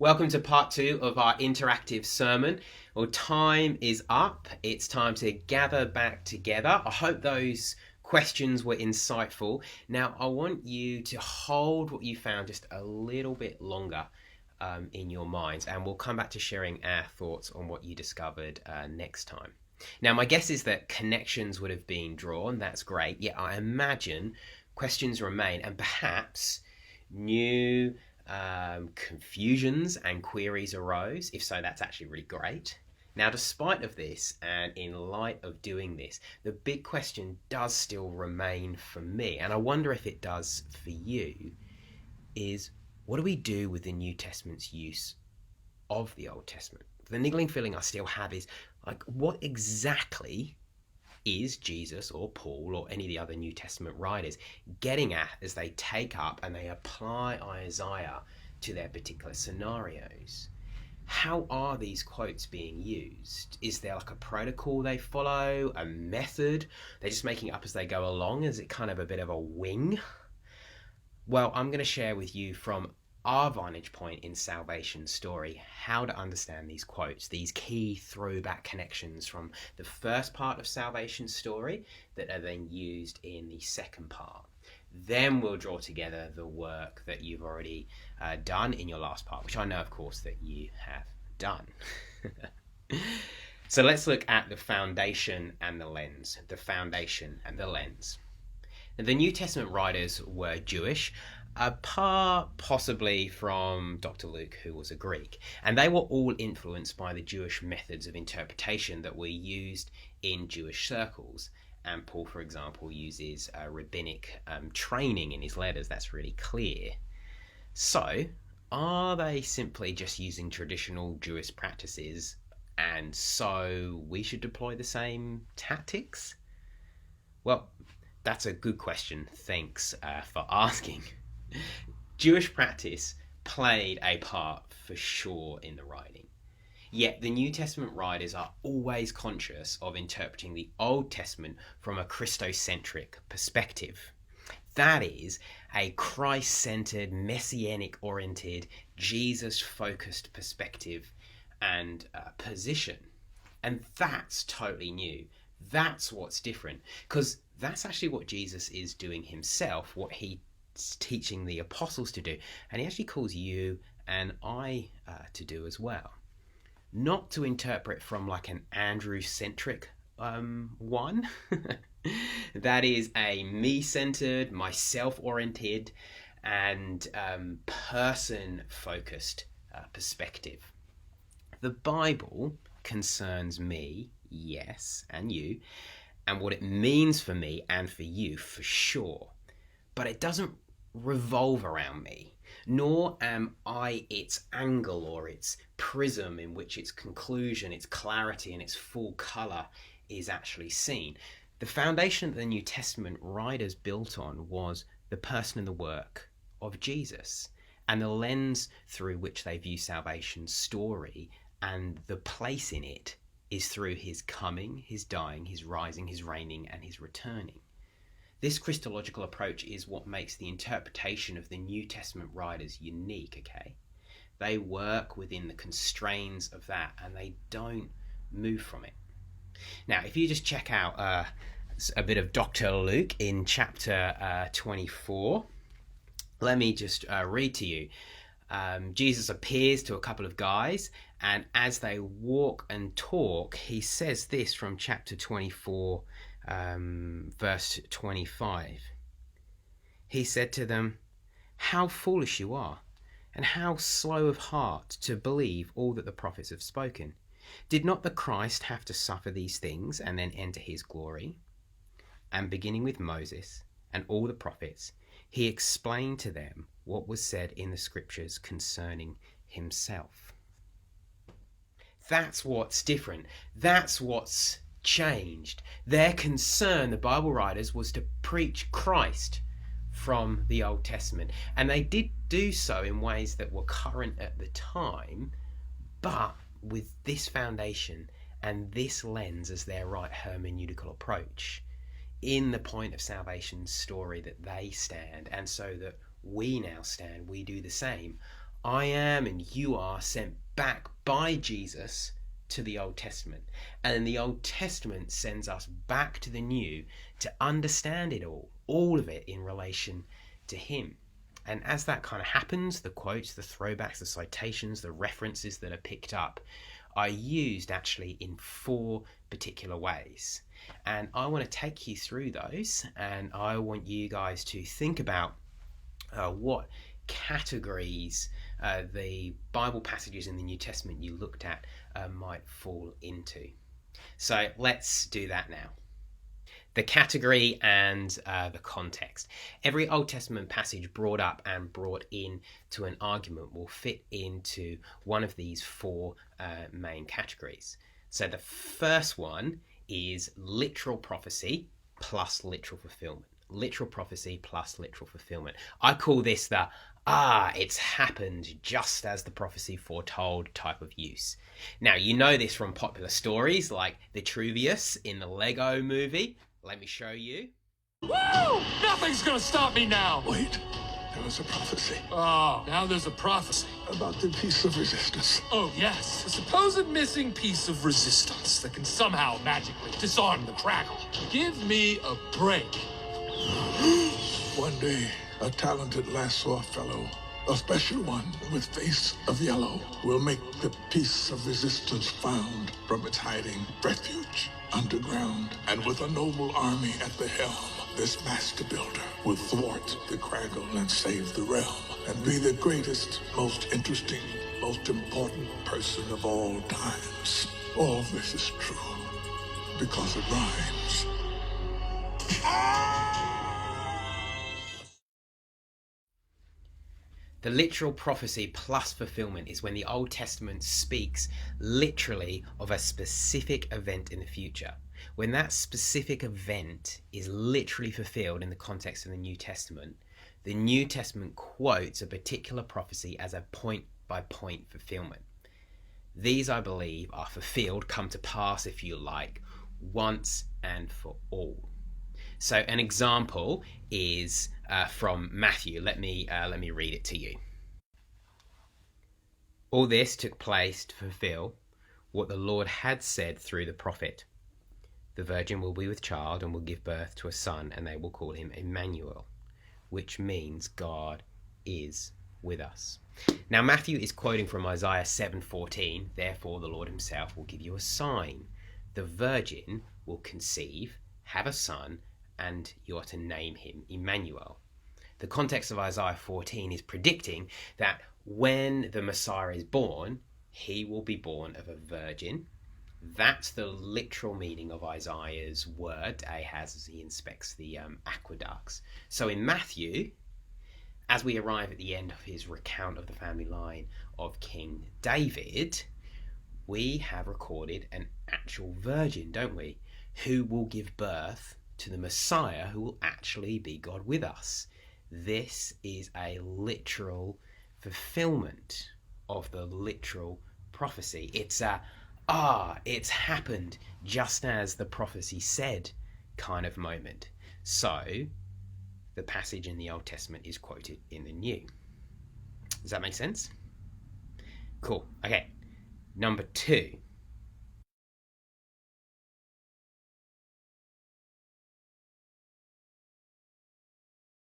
Welcome to part two of our interactive sermon. Well, time is up. It's time to gather back together. I hope those questions were insightful. Now, I want you to hold what you found just a little bit longer in your minds, and we'll come back to sharing our thoughts on what you discovered next time. Now, my guess is that connections would have been drawn. That's great. Yet, I imagine questions remain, and perhaps new confusions and queries arose. If so, that's actually really great. Now, despite of this, and in light of doing this, the big question does still remain for me, and I wonder if it does for you, is what do we do with the New Testament's use of the Old Testament? The niggling feeling I still have is, like, what exactly is Jesus or Paul or any of the other New Testament writers getting at as they take up and they apply Isaiah to their particular scenarios? How are these quotes being used? Is there like a protocol they follow, a method? They're just making it up as they go along? Is it kind of a bit of a wing? Well, I'm going to share with you from our vantage point in Salvation Story how to understand these quotes, these key throwback connections from the first part of Salvation Story that are then used in the second part. Then we'll draw together the work that you've already done in your last part, which I know, of course, that you have done. So let's look at the foundation and the lens. The foundation and the lens. Now, the New Testament writers were Jewish, apart possibly from Dr. Luke, who was a Greek. And they were all influenced by the Jewish methods of interpretation that were used in Jewish circles. And Paul, for example, uses rabbinic training in his letters. That's really clear. So, are they simply just using traditional Jewish practices, and so we should deploy the same tactics? Well, that's a good question. Thanks for asking. Jewish practice played a part for sure in the writing. Yet the New Testament writers are always conscious of interpreting the Old Testament from a Christocentric perspective. That is, a Christ-centered, messianic-oriented, Jesus-focused perspective and position. And that's totally new. That's what's different, because that's actually what Jesus is doing himself, what he's teaching the apostles to do, and he actually calls you and I to do as well. Not to interpret from like an Andrew-centric one. That is a me-centered, myself-oriented, and person-focused perspective. The Bible concerns me, yes, and you, and what it means for me and for you, for sure. But it doesn't revolve around me, nor am I its angle or its prism in which its conclusion, its clarity, and its full colour is actually seen. The foundation that the New Testament writers built on was the person and the work of Jesus, and the lens through which they view salvation's story and the place in it is through his coming, his dying, his rising, his reigning, and his returning. This Christological approach is what makes the interpretation of the New Testament writers unique, okay? They work within the constraints of that and they don't move from it. Now, if you just check out a bit of Dr. Luke in chapter 24, let me just read to you. Jesus appears to a couple of guys, and as they walk and talk, he says this from chapter 24, verse 25. He said to them, "How foolish you are, and how slow of heart to believe all that the prophets have spoken. Did not the Christ have to suffer these things and then enter his glory?" And beginning with Moses and all the prophets, he explained to them what was said in the scriptures concerning himself. That's what's different. That's what's changed. Their concern, the Bible writers, was to preach Christ from the Old Testament. And they did do so in ways that were current at the time, but with this foundation and this lens as their right hermeneutical approach in the point of salvation's story that they stand, and so that we now stand, we do the same I am and you are sent back by Jesus to the Old Testament. And then the Old Testament sends us back to the New to understand it all of it in relation to him. And as that kind of happens, the quotes, the throwbacks, the citations, the references that are picked up are used actually in 4 particular ways. And I want to take you through those, and I want you guys to think about what categories the Bible passages in the New Testament you looked at might fall into. So let's do that now. The category and the context. Every Old Testament passage brought up and brought in to an argument will fit into one of these 4 main categories. So the first one is literal prophecy plus literal fulfillment. Literal prophecy plus literal fulfillment. I call this the it's happened just as the prophecy foretold type of use. Now, you know this from popular stories like the Vitruvius in the Lego movie. Let me show you. Woo! Nothing's gonna stop me now! Wait, there was a prophecy. Oh, now there's a prophecy. About the piece of resistance. Oh, yes. The supposed missing piece of resistance that can somehow magically disarm the crackle. Give me a break. One day, a talented Lassoir fellow, a special one with face of yellow, will make the piece of resistance found from its hiding refuge underground. And with a noble army at the helm, this master builder will thwart the craggle and save the realm, and be the greatest, most interesting, most important person of all times. All this is true because it rhymes. The literal prophecy plus fulfillment is when the Old Testament speaks literally of a specific event in the future. When that specific event is literally fulfilled in the context of the New Testament quotes a particular prophecy as a point-by-point fulfillment. These, I believe, are fulfilled, come to pass, if you like, once and for all. So an example is from Matthew. Let me read it to you. All this took place to fulfill what the Lord had said through the prophet. The virgin will be with child and will give birth to a son, and they will call him Emmanuel, which means God is with us. Now Matthew is quoting from Isaiah 7:14. Therefore the Lord himself will give you a sign. The virgin will conceive, have a son, and you are to name him Emmanuel. The context of Isaiah 14 is predicting that when the Messiah is born, he will be born of a virgin. That's the literal meaning of Isaiah's word Ahaz as he inspects the aqueducts. So in Matthew, as we arrive at the end of his recount of the family line of King David, we have recorded an actual virgin, don't we, who will give birth to the Messiah who will actually be God with us. This is a literal fulfillment of the literal prophecy. It's it's happened just as the prophecy said kind of moment. So the passage in the Old Testament is quoted in the New. Does that make sense? Cool. Okay. Number 2.